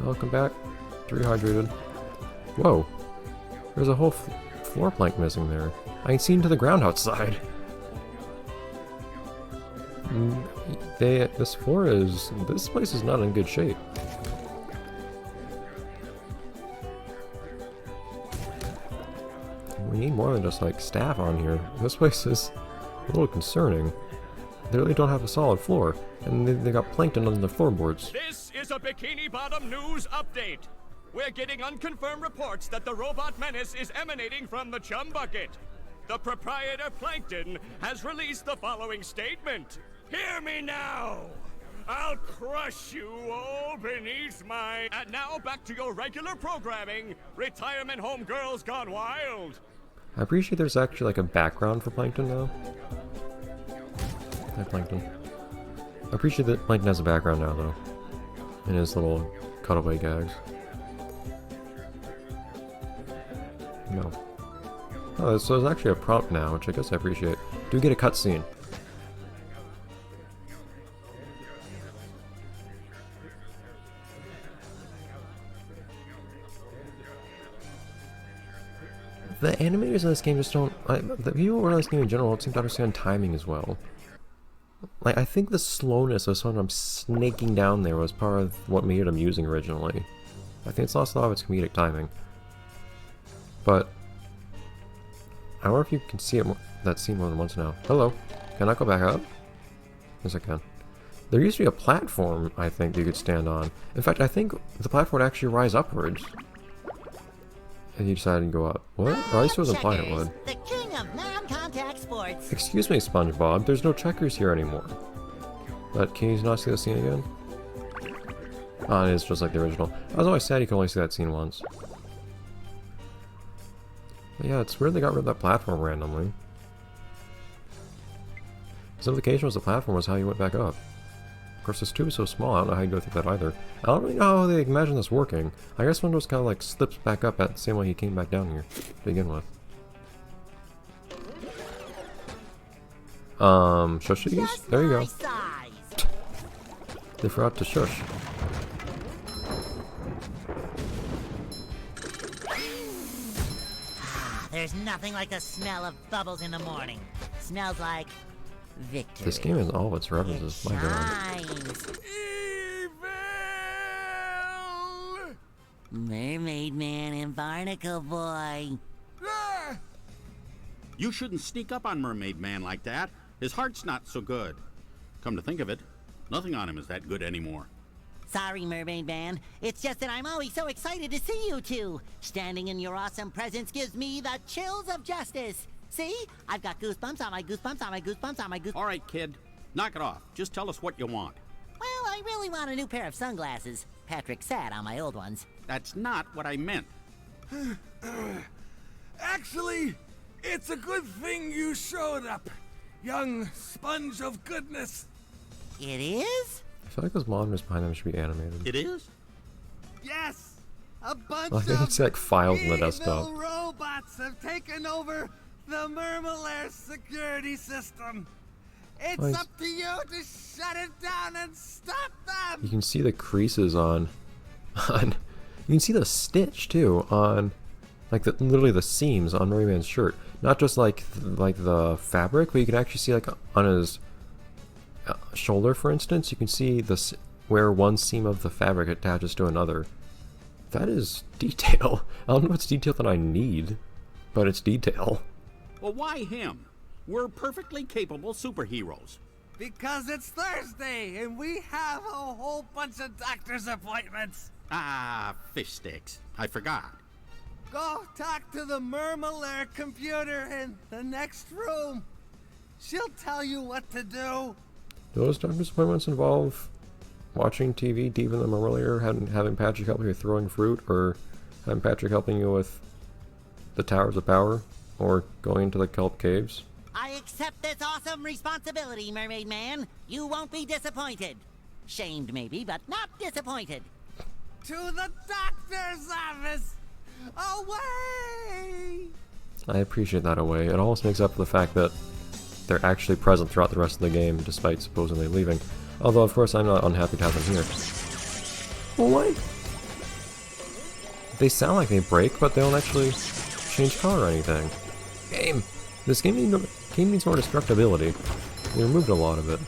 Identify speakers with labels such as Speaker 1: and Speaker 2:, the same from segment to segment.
Speaker 1: Welcome back. Rehydrated. Whoa. There's a whole floor plank missing there. I can see into the ground outside. This place is not in good shape. We need more than just like staff on here. This place is a little concerning. They really don't have a solid floor, and they got plankton on the floorboards.
Speaker 2: This is a Bikini Bottom news update. We're getting unconfirmed reports that the robot menace is emanating from the chum bucket. The proprietor Plankton has released the following statement. Hear me now! I'll crush you all beneath my... And now back to your regular programming. Retirement Home Girls Gone Wild.
Speaker 1: I appreciate there's actually like a background for Plankton though. Hi Plankton. I appreciate that Plankton has a background now though. In his little cutaway gags. No. Oh, so there's actually a prompt now, which I guess I appreciate. Do get a cutscene. The animators in this game just don't... the people who run this game in general don't seem to understand timing as well. Like, I think the slowness of someone snaking down there was part of what made it amusing originally. I think it's lost a lot of its comedic timing. But... I wonder if you can see it that scene more than once now. Hello. Can I go back up? Yes, I can. There used to be a platform, I think, you could stand on. In fact, I think the platform would actually rise upwards. And you decided to go up. What? Or at least it was implied it would.
Speaker 3: The king of non-contact sports.
Speaker 1: Excuse me, Spongebob. There's no checkers here anymore. But can you not see the scene again? Ah, it is just like the original. I was always sad you could only see that scene once. But yeah, it's weird they got rid of that platform randomly. His implication was the platform was how you went back up. Of course, this tube is so small, I don't know how you go through that either. I don't really know how they imagine this working. I guess one just kind of like slips back up at the same way he came back down here to begin with. Shush these? There you go. They forgot to shush.
Speaker 3: There's nothing like the smell of bubbles in the morning. Smells like victory.
Speaker 1: This game is all of its references. My god.
Speaker 2: Evil!
Speaker 3: Mermaid Man and Barnacle Boy.
Speaker 2: Ah!
Speaker 4: You shouldn't sneak up on Mermaid Man like that. His heart's not so good. Come to think of it, nothing on him is that good anymore.
Speaker 3: Sorry, Mermaid Man. It's just that I'm always so excited to see you two. Standing in your awesome presence gives me the chills of justice. See? I've got goosebumps on my goosebumps on my goosebumps on my goosebumps.
Speaker 4: All right, kid. Knock it off. Just tell us what you want.
Speaker 3: Well, I really want a new pair of sunglasses. Patrick sat on my old ones.
Speaker 4: That's not what I meant.
Speaker 5: Actually, it's a good thing you showed up, young sponge of goodness.
Speaker 3: It is?
Speaker 1: I feel like those monitors behind them should be animated.
Speaker 4: It is?
Speaker 5: Yes, a bunch
Speaker 1: I think it's like files on the desktop.
Speaker 5: evil robots have taken over the Mermalair security system. It's
Speaker 1: Nice.
Speaker 5: up to you to shut it down and stop them.
Speaker 1: You can see the creases on you can see the stitch too on like literally the seams on Merry Man's shirt. Not just like the fabric, but you can actually see like on his shoulder, for instance, you can see this where one seam of the fabric attaches to another. That is detail. I don't know if it's detail that I need, but it's detail.
Speaker 4: Well, why him? We're perfectly capable superheroes.
Speaker 5: Because it's Thursday and we have a whole bunch of doctor's appointments.
Speaker 4: Ah, fish sticks. I forgot.
Speaker 5: Go talk to the Mermalair computer in the next room. She'll tell you what to do.
Speaker 1: Those doctor's appointments involve watching TV deep in the Mermalair, having Patrick help you with throwing fruit, or having Patrick helping you with the Towers of Power, or going into the Kelp Caves.
Speaker 3: I accept this awesome responsibility, Mermaid Man. You won't be disappointed. Shamed maybe, but not disappointed.
Speaker 5: To the doctor's office! Away!
Speaker 1: I appreciate that away. It almost makes up for the fact that they're actually present throughout the rest of the game, despite supposedly leaving. Although, of course, I'm not unhappy to have them here. Oh, what? they sound like they break, but they don't actually change color or anything. Game! This game needs more destructibility. They removed a lot of it.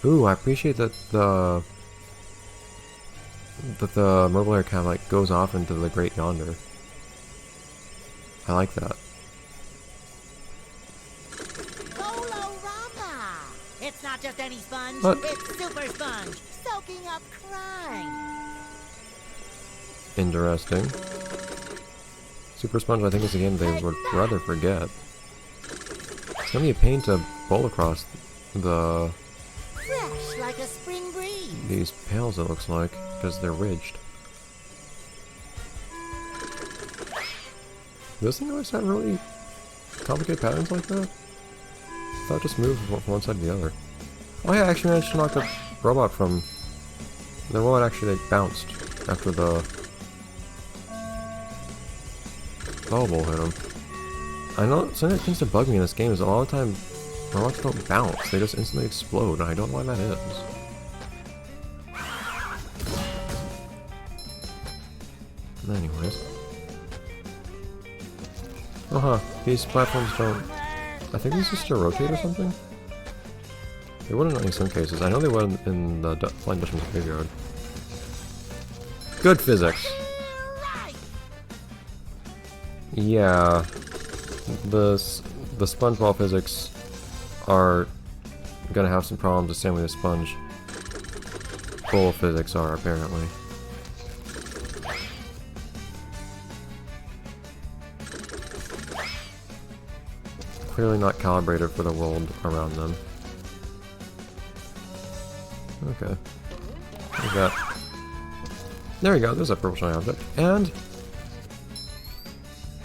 Speaker 1: Ooh, I appreciate that the Mermalair kind of like goes off into the Great Yonder. I like that.
Speaker 3: It's not just any sponge,
Speaker 1: What?
Speaker 3: it's Super Sponge, soaking up crime.
Speaker 1: Interesting. Super Sponge, I think, is a game they would rather forget. It's gonna be a pain to bowl across the
Speaker 3: Fresh like a spring breeze.
Speaker 1: these pails, it looks like, because they're ridged. Does this thing always have really complicated patterns like that? I thought it just moved from one side to the other. Oh yeah, I actually managed to knock the robot from... The robot actually like, bounced after the bubble hit him. I know something that tends to bug me in this game is a lot of the time robots don't bounce, they just instantly explode, and I don't know why that is. Anyways. Oh huh, these platforms don't... I think these used to rotate or something? They wouldn't in some cases. I know they would in the Flying Dutchman's Graveyard. Good physics! Yeah, the Spongebob physics are gonna have some problems the same way the Sponge bowl physics are, apparently. Clearly not calibrated for the world around them. Okay. There's that. There we go, there's a purple shiny object. And...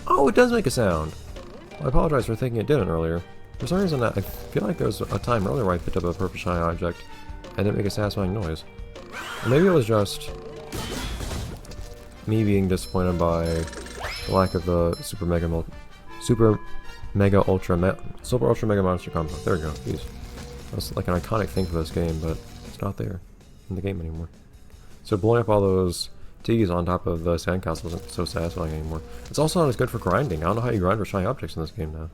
Speaker 1: oh, it does make a sound! I apologize for thinking it didn't earlier. For some reason, I feel like there was a time earlier where I picked up a purple shiny object and didn't make a satisfying noise. Or maybe it was just me being disappointed by the lack of the Super Ultra Mega Monster combo. There we go, jeez. That's like an iconic thing for this game, but it's not there in the game anymore. So blowing up all those T's on top of the sandcastle isn't so satisfying anymore. It's also not as good for grinding. I don't know how you grind for shiny objects in this game now.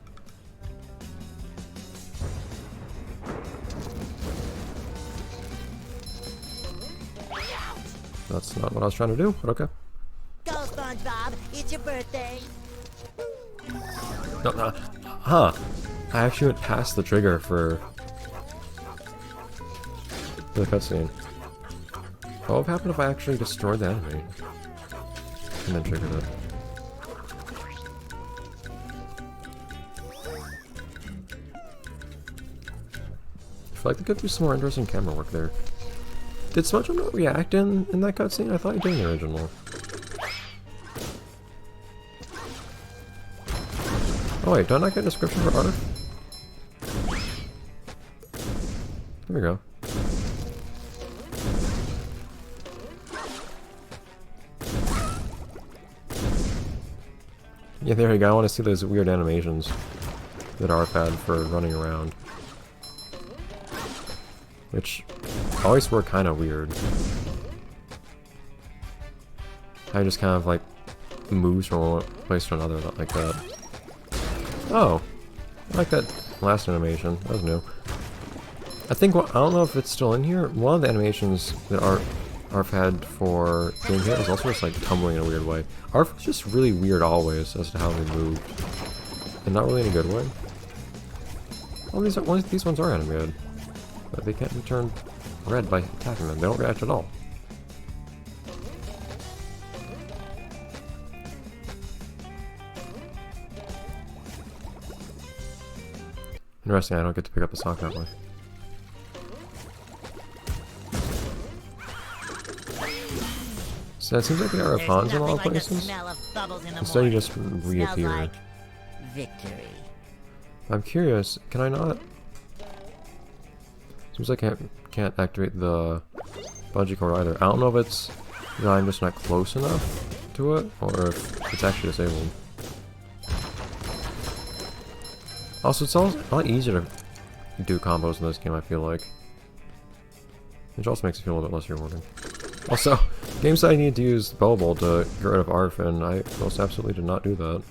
Speaker 1: That's not what I was trying to do, but okay.
Speaker 3: Go, SpongeBob, it's your birthday.
Speaker 1: No, huh. I actually went past the trigger for the cutscene. What would happen if I actually destroyed the enemy? And then triggered it. I feel like there could be some more interesting camera work there. Did Spongebob not react in that cutscene? I thought he did in the original. Oh wait, don't I get a description for Arf? There we go. Yeah, there you go. I want to see those weird animations that Arf had for running around. Which always were kind of weird. I just kind of like moves from one place to another like that. Oh, I like that last animation. That was new. I think, I don't know if it's still in here. One of the animations that Arf had for doing hit was also just like tumbling in a weird way. Arf was just really weird always as to how they moved. And not really in a good way. Well, these ones are animated. But they can't be turned red by attacking them. They don't react at all. Interesting, I don't get to pick up the sock that way. So it seems like there are ponds in a lot of places. Instead you just reappear.
Speaker 3: Like victory.
Speaker 1: I'm curious, can I not? Seems like I can't activate the bungee cord either. I don't know if it's that I'm just not close enough to it, or if it's actually disabled. Also, it's a lot easier to do combos in this game, I feel like. Which also makes it feel a little bit less rewarding. Also, Game said I need to use Bubble to get rid of Arf, and I most absolutely did not do that.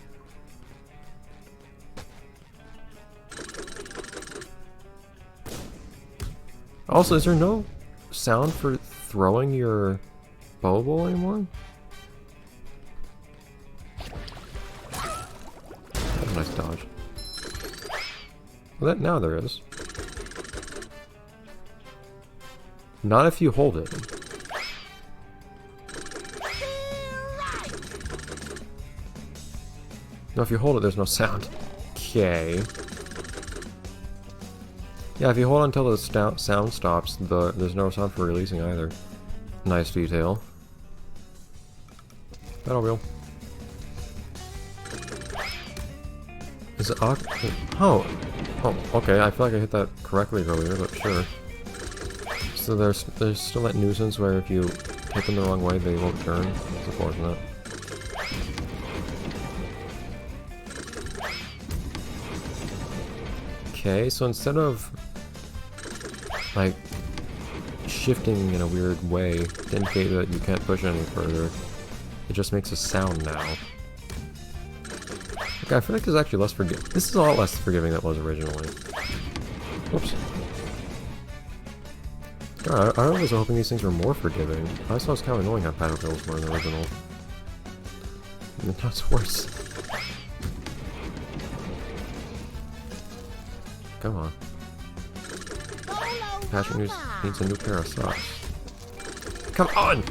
Speaker 1: Also, is there no sound for throwing your Bubble anymore? That's a nice dodge. Well, now there is. Not if you hold it. No, if you hold it, there's no sound. Okay. Yeah, if you hold until the sound stops, there's no sound for releasing either. Nice detail. Battle wheel. Is it oh, okay, I feel like I hit that correctly earlier, but sure. So there's still that nuisance where if you hit them the wrong way, they won't turn. It's unfortunate. Okay, so instead of like shifting in a weird way to indicate that you can't push it any further, it just makes a sound now. Okay, I feel like this is actually less forgiving. This is a lot less forgiving than it was originally. Whoops. God, I was hoping these things were more forgiving. I thought it was kind of annoying how battlefields were in the original. And now it's worse. Come on. Patrick needs a new pair of socks. Come on!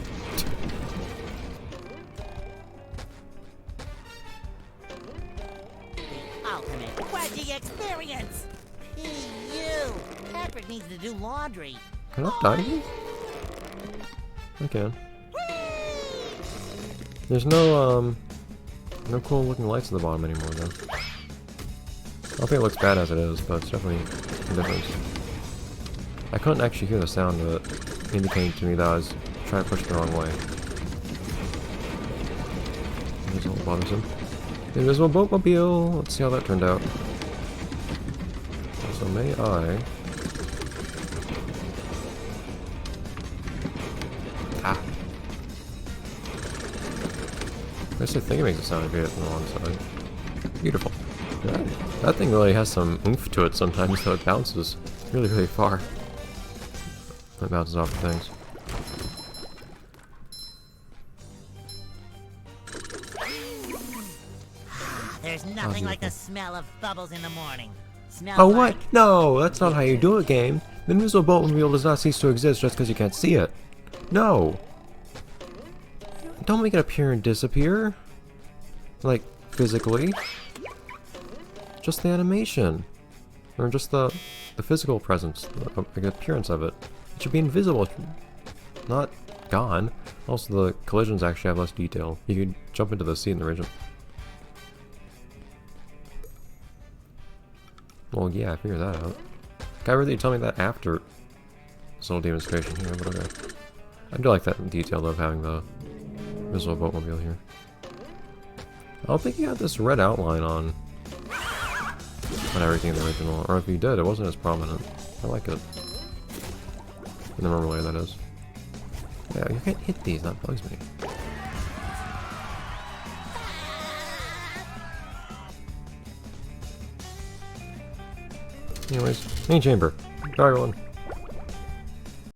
Speaker 3: Ultimate wedgie experience! You! Patrick needs to do laundry.
Speaker 1: Can I die here? I can. There's no cool looking lights at the bottom anymore though. I don't think it looks bad as it is, but it's definitely a difference. I couldn't actually hear the sound of it indicating to me that I was trying to push it the wrong way. Invisible bothersome. Invisible boatmobile! Let's see how that turned out. So may I... Ah! I guess I think it makes a sound if you hit it on the wrong side. Beautiful. That thing really has some oomph to it sometimes, though it bounces really, really far. It bounces off of things.
Speaker 3: There's nothing like the smell of bubbles in the morning. Smells
Speaker 1: Oh,
Speaker 3: like...
Speaker 1: what? No, that's not how you do a game. The invisible boatmobile does not cease to exist just because you can't see it. No. Don't make it appear and disappear. Like, physically. Just the animation. Or just the physical presence, the appearance of it. It should be invisible, not gone. Also, the collisions actually have less detail. You could jump into the sea in the region. Well, yeah, I figured that out. Guy really tell me that after this little demonstration here, but okay. I do like that detail of having the visual boatmobile here. I don't think you had this red outline on everything in the original, or if you did, it wasn't as prominent. I like it. In the Mermalair, that is. Yeah, you can't hit these, that bugs me. Anyways, main chamber. Bye everyone.